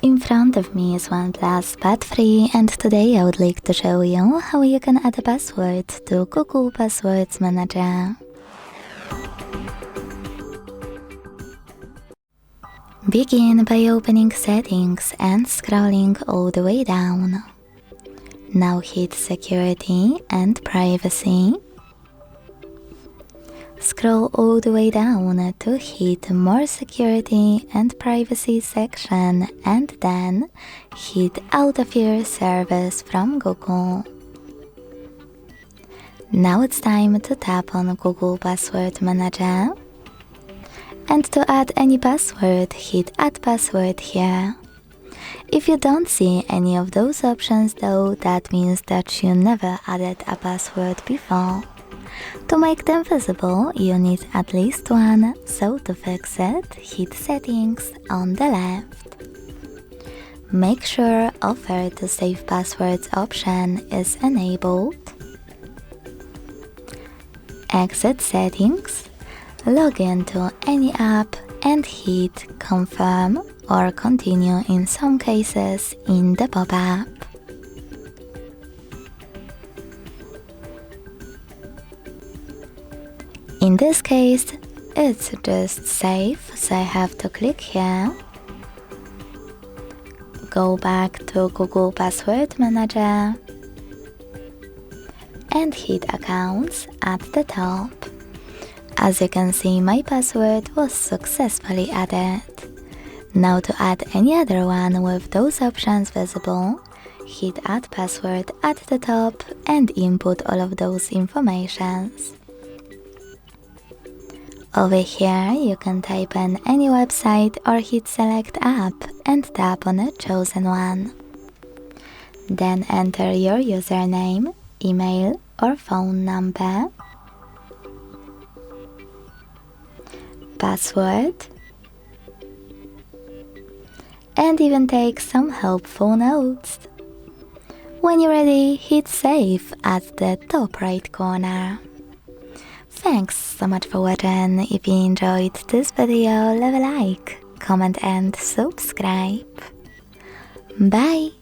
In front of me is OnePlus Pad 3 and today I would like to show you how you can add a password to Google Passwords Manager. Begin by opening Settings and scrolling all the way down. Now hit Security and Privacy. Scroll all the way down to hit More Security and Privacy section and then hit Autofill service from Google. Now it's time to tap on Google Password Manager. And to add any password, hit Add Password here. If you don't see any of those options though, that means that you never added a password before. To make them visible, you need at least one, so to fix it, hit Settings on the left. Make sure Offer to Save Passwords option is enabled. Exit Settings, log into any app and hit Confirm or Continue in some cases in the pop-up. In this case, it's just safe, so I have to click here. Go back to Google Password Manager and hit Accounts at the top. As you can see, my password was successfully added. Now to add any other one with those options visible, hit Add Password at the top and input all of those informations. Over here, you can type in any website or hit Select App and tap on a chosen one. Then enter your username, email or phone number, password, and even take some helpful notes. When you're ready, hit Save at the top right corner. Thanks so much for watching. If you enjoyed this video, leave a like, comment and subscribe. Bye!